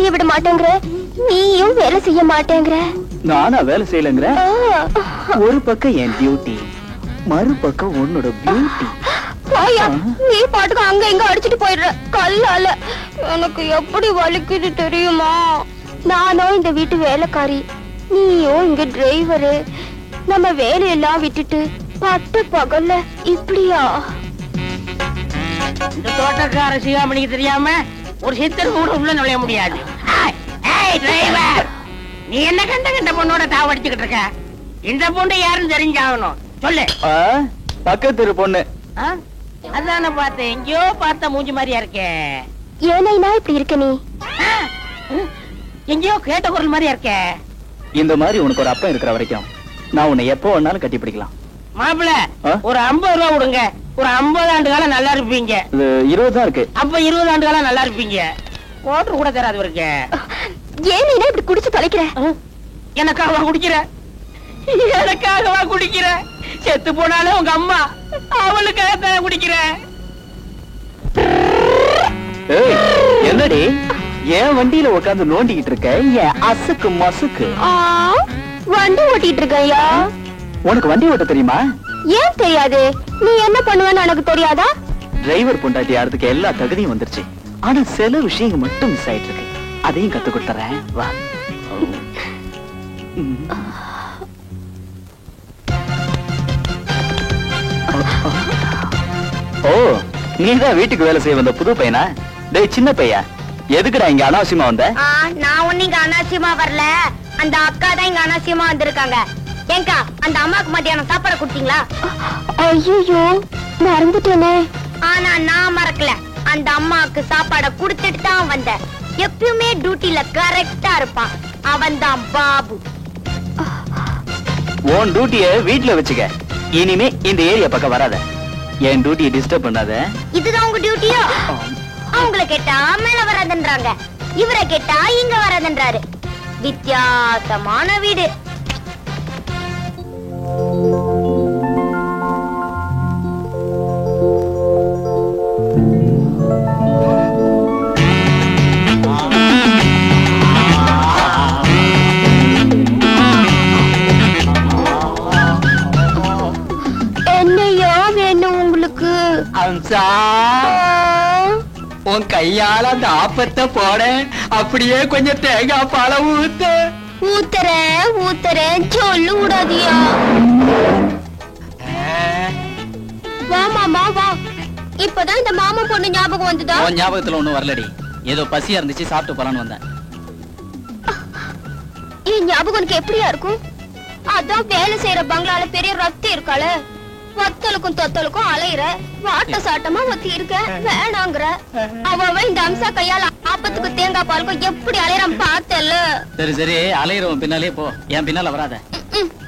செய்ய விட மாட்டேங்கிற, நீயும் வேலை செய்ய மாட்டேங்கிற. நானா வேலை செய்யலங்கிற? ஒரு பக்கம் என் டியூட்டி, மறுபக்கம் உன்னோட பியூட்டி. நீ பாட்டுக்கு அங்க இங்க அடிச்சுட்டு போயிடுற கல்லால. எனக்கு எப்படி வலிக்குது தெரியுமா? நானும் இந்த வீட்டு வேலைக்காரி, நீயும் இங்க டிரைவரு. நம்ம வேலையெல்லாம் விட்டுட்டு பட்டு பகல்ல இப்படியா? இந்த தோட்டக்கார சிகாமணிக்கு தெரியாம ஒரு சித்தர் கூட உள்ள நுழைய முடியாது. நீ என்ன கண்ட கண்ட பொண்ணோட தாவடிச்சுக்கிட்டு இருக்க? இந்த பொண்ணு யாருன்னு தெரிஞ்சாகணும், சொல்லு. பக்கத்து பொண்ணு. அதான பார்த்தேன், எங்கயோ பார்த்த மூஞ்சி மாதிரியா இருக்கே. ஏன்னா இப்படி இருக்க? நீ எங்கயோ கேட்ட குரல் மாதிரியா இருக்கே. இந்த மாதிரி உனக்கு ஒரு அப்பா இருக்கிற வரைக்கும் நான் உன்னை எப்போ வேணாலும் கட்டி பிடிக்கலாம். மாப்பிள்ள, ஒரு 50 ரூபா கொடுங்க. ஒரு 50 ஆண்டு காலம் நல்லா இருப்பீங்க. 20 தான் இருக்கு. அப்ப 20 ஆண்டு காலம் நல்லா இருப்பீங்க. ஓட்டு கூட தராது இருக்கு. ஏன் நீ இப்படி குடிச்சு தொலைக்கிற? எனக்காகவா குடிக்கிற? எனக்காகவா குடிக்கிற? செத்து போனாலும் உங்க அம்மா, அவளுக்காக தான் குடிக்கிற. என்னடி என் வண்டியில உட்காந்து நோண்டிக்கிட்டு இருக்க? என் அசுக்கு மசுக்கு. வண்டி ஓட்டிட்டு இருக்கையா? உனக்கு வண்டி ஓட்ட தெரியுமா? ஏன் தெரியாது? நீ என்ன பண்ணுவேன்னு எனக்கு தெரியாதா? டிரைவர் பொண்டாட்டி யாரதுக்கு எல்லா தகுதியும் வந்துருச்சு. ஆனா சில விஷயங்கள் மட்டும் மிஸ் ஆயிட்டு இருக்கு. அதையும் கத்து கொடுத்துறேன், வா. ஓ, நீதான் வீட்டுக்கு வேலை செய்ய வந்த புது பையனா? டேய் சின்ன பையா, எதுக்குடா இங்க அனாவசியமா வந்த? நான் ஒண்ணு இங்க அனாவசியமா வரல. அந்த அக்கா தான் இங்க அனாவசியமா வந்திருக்காங்க. ஏங்கா, அந்த அம்மாக்கு மத்தியானம் சாப்பாடு கொடுத்தீங்களா? ஐயோ, மறந்துட்டேனே. ஆனா நான் மறக்கல. அந்த அம்மாக்கு சாப்பாடை கொடுத்துட்டு தான் வந்தேன். எப்பயுமே டியூட்டில கரெக்டா இருப்பான். அவன் தான் பாபு. உன் டியூட்டிய வீட்டுல வச்சுக்க. இனிமே இந்த ஏரியா பக்கம் வராத. என் டியூட்டியை டிஸ்டர்ப் பண்ணாத. இதுதான் உங்க டியூட்டியா? அவங்கள கேட்டா மேல வராதுன்றாங்க, இவரை கேட்டா இங்க வராதுன்றாரு. வித்தியாசமான வீடு. என்னையா வேணும் உங்களுக்கு? அம்சா, உன் கையால அந்த ஆப்பத்தை போட, அப்படியே கொஞ்சம் தேங்காய் பாலை ஊத்து. ஊத்துறேன் சொல்லு விடாதியா? வா மாமா வா. இப்பதான் இந்த மாமா பொண்ணு ஞாபகம் வந்துதா? ஞாபகத்துல ஒண்ணும் வரலடி, ஏதோ பசியா இருந்துச்சு, சாப்பிட்டு போலான்னு வந்தேன். என் ஞாபகம் எனக்கு எப்படியா இருக்கும்? அதான் வேலை செய்யற பங்களால பெரிய ரத்தி இருக்காள, வத்தலுக்கும் தொத்தலுக்கும் அலையிற, வாட்ட சாட்டமா ஒத்தி இருக்க, வேணாங்கிற. அவன் இந்த அம்சா கையால ஆப்பத்துக்கு தேங்காய் பாலுக்கும் எப்படி அலையறான் பார்த்தல. சரி சரி, அலையிறவன் பின்னாலே போ, என் பின்னால வராத.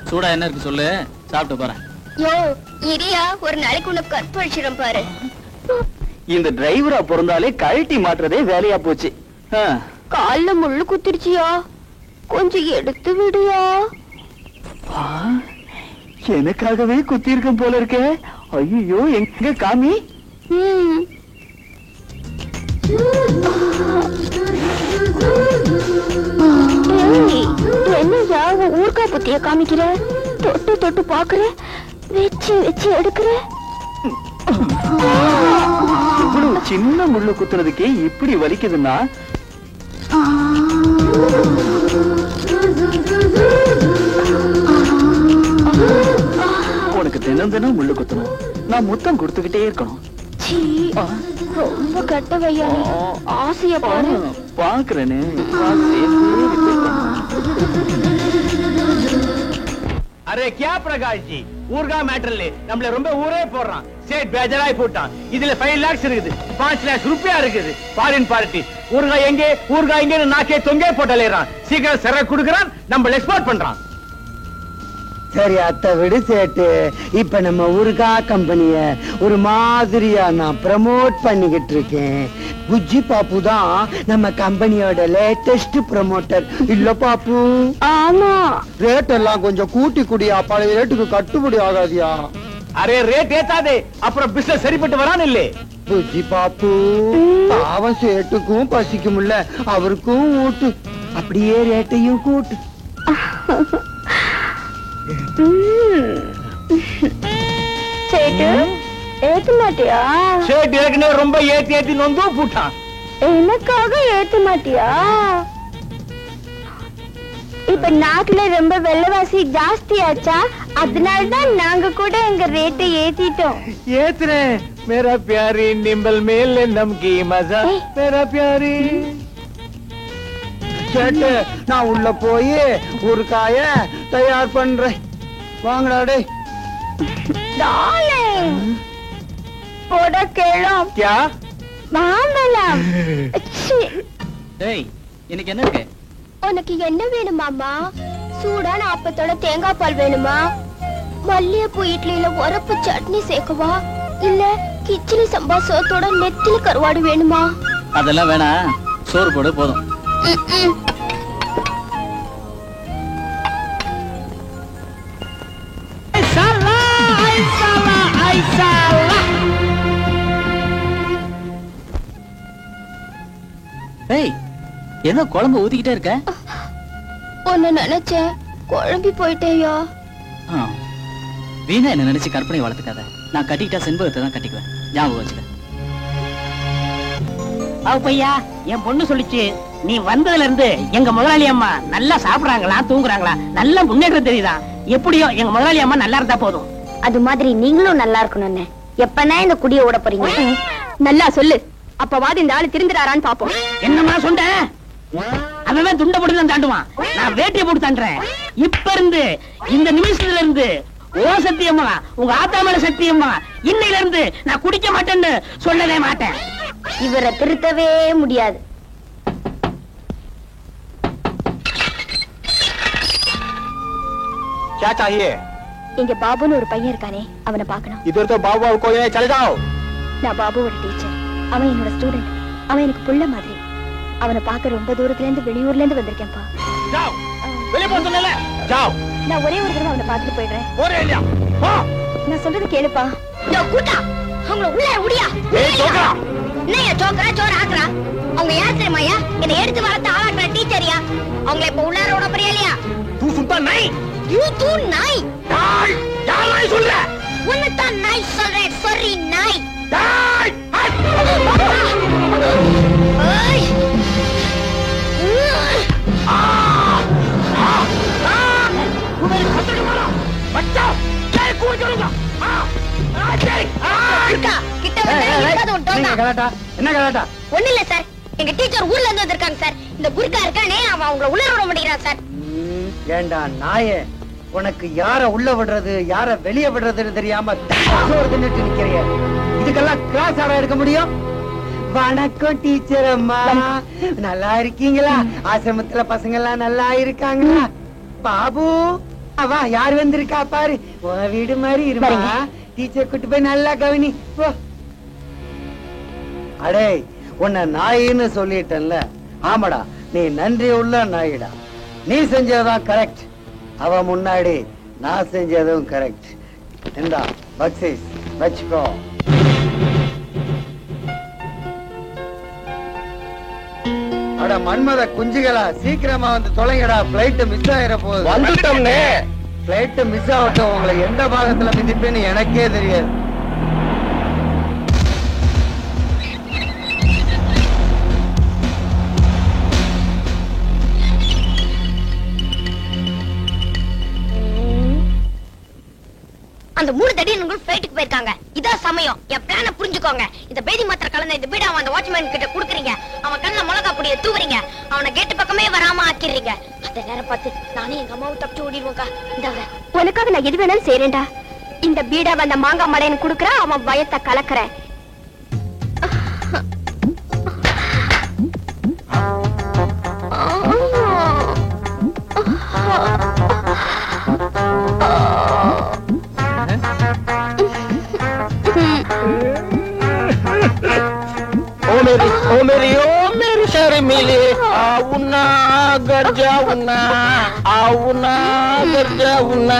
சூடா என்ன இருக்கு சொல்லு, சாப்பிட்டு போறேன். யோ இரியா, ஒரு நாளைக்கு உனக்கு கற்பழிச்சிடும் பாரு. இந்த டிரைவரா பிறந்தாலே கழட்டி மாட்டுறதே வேலையா போச்சு. கால்ல முள்ளு குத்திருச்சியா? கொஞ்சம் எடுத்து விடுயா. எனக்காகவே குத்தி இருக்கும் போல இருக்கே. ஐயோ, எங்க காமி? என்னையா ஊர்கா புத்திய காமிக்கிற? தொட்டு தொட்டு பாக்குற, வச்சு வச்சு எடுக்கிற. இவ்வளவு சின்ன முள்ளு குத்துறதுக்கே இப்படி வலிக்குதுன்னா, உனக்கு தினம் தினம் முள்ளு குத்தணும், நான் முத்தம் கொடுத்துக்கிட்டே இருக்கணும். ரொம்ப கட்டவையா, ஆசைய பாரு. பாக்குறேன்னு அரே क्या प्रकाश जी, ஊர்கா மேட்டர்ல நம்மள ரொம்ப ஊரே போடுறான். சேட் பேஜராய் போட்டான். இதுல 5 lakhs இருக்குது, 5 lakhs ரூபாய் இருக்குது. ஃபாரின் பார்ட்டி ஊர்கா எங்க நாக்கே தொங்கே போட்டலேறான். சீக்கிரம் சரக்கு குடுக்குறான், நம்ம எக்ஸ்போர்ட் பண்றான். சரி அத்தை விடு சேட்டு. இப்ப நம்ம ஊருகா கம்பெனிய ஒரு மாதிரியா நான் ப்ரமோட் பண்ணிக்கிட்டு இருக்கேன். குஜ்ஜி பாப்பு தான் நம்ம கம்பெனியோட லேட்டஸ்ட் ப்ரமோட்டர். இல்ல பாப்பு? ஆமா. ரேட் எல்லாம் கொஞ்சம் கூட்டி குடியா, பழைய ரேட்டுக்கு கட்டுப்படி ஆகாதியா? அரே ரேட் ஏத்தாதே, அப்புறம் பிசினஸ் சரிப்பட்டு வரான் இல்லே. புஜ்ஜி பாப்பு பாவம் சேட்டுக்கும் பசிக்கும்ல, அவருக்கும் ஊட்டு, அப்படியே ரேட்டையும் கூட்டு. சேட்டு ஏத்த மாட்டியா? சேட் ஏற்கனவே ரொம்ப ஏத்தி ஏத்தி நொந்து போட்டான். எனக்காக ஏத்த மாட்டியா? இப்ப நாட்டுல ரொம்ப விலைவாசி ஜாஸ்தி ஆச்சா, அதனாலதான் நாங்க கூட எங்க ரேட்டை ஏத்திட்டோம். ஏத்துறேன் மேரா பியாரி, நிம்பல் மேல நம்கி மஜா மேரா பியாரி. சேட்டு நான் உள்ள போய் ஒரு காய தயார் பண்றேன், வாங்கடா டேய். டார்லிங் போட கேளம் क्या மாம்பழம். டேய் இன்னைக்கு என்ன இருக்கு? உனக்கு என்ன வேணுமாமா? சூடான அப்பத்தோட தேங்காய் பால் வேணுமா? மல்லிகைப்பூ இட்லியில உரப்பு சட்னி சேர்க்கவா, இல்ல கிச்சடி சம்பா சோத்தோட நெத்திலி கருவாடு வேணுமா? அதெல்லாம் வேணாம், சோறு போடு போதும். டேய் என்ன குழம்பு ஊத்திக்கிட்டே இருக்க? உன்னை நினைச்சேன், குழம்பி போயிட்டேயா. வீணா என்ன நினைச்சு கற்பனை வளர்த்துக்காத. நான் கட்டிக்கிட்டா செண்பகத்தை தான் கட்டிக்குவேன், ஞாபகம் வச்சுக்க. பையா, என் பொண்ணு சொல்லிச்சு, நீ வந்ததுல இருந்து எங்க முதலாளி அம்மா நல்லா சாப்பிடுறாங்களா தூங்குறாங்களா நல்ல முன்னேற்றம் தெரியுதா. எப்படியோ எங்க முதலாளி அம்மா நல்லா இருந்தா போதும். அது மாதிரி நீங்களும் நல்லா இருக்கணும்னு. எப்பனா இந்த குடிய ஓட போறீங்க? நல்லா சொல்லு, அப்பவாது இந்த ஆளு திருந்துறாரான்னு பாப்போம். என்னமா சொன்ன? அவன் துண்ட போட்டு தான் தாண்டுவான், நான் வேட்டியை போட்டு தாண்டுறேன். இப்ப இருந்து இந்த நிமிஷத்துல இருந்து ஓ சத்தியம்மா, உங்க ஆத்தா மேல சத்தியம்மா, இன்னையில இருந்து நான் குடிக்க மாட்டேன்னு சொல்லவே மாட்டேன். இவரை திருத்தவே முடியாது. क्या चाहिए? இங்க பாபுன்னு ஒரு பையன் இருக்கானே, அவனை பார்க்கணும். इधर तो बाबू बाबू कोई नहीं, चले जाओ. நான் பாபுவோட டீச்சர், அவன் என்னோட ஸ்டூடெண்ட். அவன் எனக்கு புள்ள மாதிரி. அவனை பார்க்க ரொம்ப தூரத்துல இருந்து வெளியூர்ல இருந்து வந்திருக்கேன்ப்பா. जाओ, வெளிய போ சொன்னல. जाओ. நான் ஒரே ஒரு தடவை அவனை பார்த்துட்டு போயிடுறேன். போறே இல்லையா? போ. நான் சொல்றது கேளுப்பா. யோ கூட்டா, அவங்கள உள்ள உடியா. ஏய் ஜோக்கரா. என்னையா ஜோக்கரா ஜோர ஆக்குறா? அவங்க யார் தெரியுமாயா? என்னை எடுத்து வளர்த்த ஆளாக்குற டீச்சரியா. அவங்கள இப்ப உள்ளார விட போறியா? तू सुनता नहीं? யூ தூ நாய். नाई, यार नाई सुन रहा है. உன்னை தான் நாய் சொல்றேன். சாரி நாய். नाई. ஏய். मेरे खतरे के मारो. बचाओ. क्या कूद करूंगा? குட்டா, கிட்ட வந்து இருக்காத ஒரு டோங்கா. கலாட்டா என்ன கலாட்டா? ஒண்ணு இல்ல சார், எங்க டீச்சர் ஊர்ல இருந்து வந்திருக்காங்க சார். இந்த குர்கா இருக்கானே, அவன் அவங்கள உள்ள விட மாட்டேங்கிறான் சார். ஏண்டா நாயே, உனக்கு யார உள்ள விடுறது யார வெளிய விடுறதுன்னு தெரியாம சோறு தின்னுட்டு நிக்கிறிய. இதுக்கெல்லாம் கிளாஸ் ஆட எடுக்க முடியும்? வணக்கம் டீச்சர் அம்மா, நல்லா இருக்கீங்களா? ஆசிரமத்துல பசங்க எல்லாம் நல்லா இருக்காங்களா? பாபு அவா யார் வந்திருக்கா பாரு, உன் வீடு மாதிரி இருமா. டீச்சர் கூட்டு போய் நல்லா கவனி போ. அடே உன்னை நாயின்னு சொல்லிட்டேன்ல. ஆமாடா, நீ நன்றி உள்ள நாயிடா. நீ செஞ்சதுதான் கரெக்ட், அவ முன்னாடி நான் செஞ்சதும் கரெக்ட். இந்தா பக்ஸிஸ் வச்சுக்கோ. அட மன்மத குஞ்சுகளா, சீக்கிரமா வந்து தொலைங்கடா, பிளைட் மிஸ் ஆயிர போகுது. வந்துட்டோம்னே. பிளைட் மிஸ் ஆகட்டும், உங்களை எந்த பாகத்துல மிதிப்பேன்னு எனக்கே தெரியாது. அந்த மூணு தடியன்கள் ஃபிளைட்டுக்கு போயிருக்காங்க. இதான் சமயம். என் பிளான புரிஞ்சுக்கோங்க. இந்த பேதி மாத்திர கலந்த இந்த பீடா அந்த வாட்ச்மேன் கிட்ட குடுக்குறீங்க. அவன் கண்ணுல மிளகா பொடியை தூவுறீங்க. அவனை கேட்டு பக்கமே வராம ஆக்கிடுறீங்க. அந்த நேரம் பார்த்து நானே எங்க அம்மாவை தப்பிச்சு ஓடிடுவோங்க. இந்தாங்க, உனக்காக நான் எது வேணாலும் செய்யறேன்டா. இந்த பீடா வந்த மாங்காய் மடையன் குடுக்குற, அவன் பயத்தை கலக்குற. ओ मेरी शर्मिले, आउना गरजा उना, आउना गरजा उना,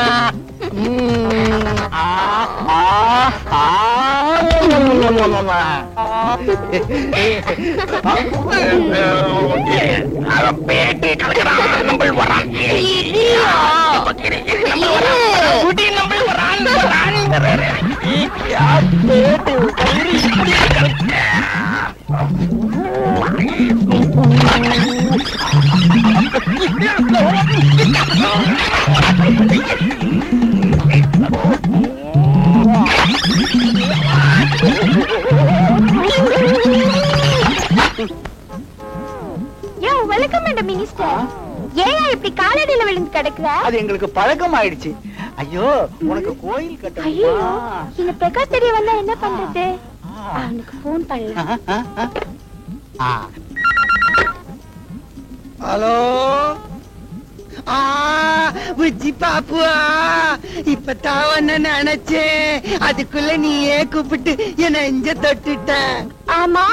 வெல்கம் மேடம் மினிஸ்டர். ஏன் இப்படி காலடியில விழுந்து கிடக்குற? அது எங்களுக்கு பழக்கம் ஆயிடுச்சு. ஐயோ, உனக்கு கோயில் ஐயோ, கட்டணும். இந்த பிரகாஷ் தெரிய வந்தா என்ன பண்றது? அவனுக்கு போன் பண்ணலாம். ஹலோ, புஜ்ஜி பாப்புவா, இப்பதான் ஒன்னு நினைச்சேன், அதுக்குள்ள நீயே கூப்பிட்டு என்ன இங்க தொட்டுட்ட. ஆமா,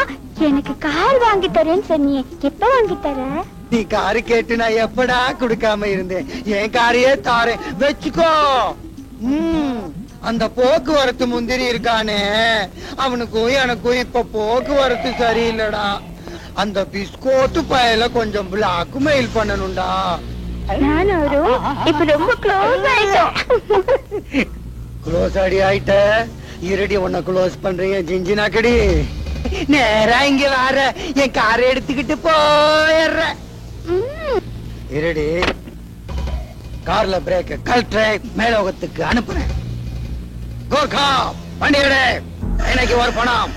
எனக்கு கார் வாங்கி தரேன்னு சொன்னியே, எப்ப வாங்கி தர? நீ காரு கேட்டு நான் எப்படா கொடுக்காம இருந்தேன். என் காரையே தாரேன், வச்சுக்கோ. அந்த போக்குவரத்து முந்திரி இருக்கானே, அவனுக்கும் எனக்கும் இப்ப போக்குவரத்து சரியில்லடா. அந்த பிஸ்கோட்டு பயல கொஞ்சம் பிளாக் மெயில் பண்ணணும்டா. நானும் இப்ப ரொம்ப க்ளோஸ் ஆயிட்டோம். க்ளோஸ் அடி ஆயிட்ட, இருடி உன்னை க்ளோஸ் பண்றீங்க ஜிஞ்சினாக்கடி. நேரா இங்க வர, என் காரை எடுத்துக்கிட்டு போயிடுற. இருடி, கார்ல பிரேக் கழற்ற, மேலோகத்துக்கு அனுப்புறேன். கோர்கா வண்டி எடு, இன்னைக்கு ஒரு பணம்.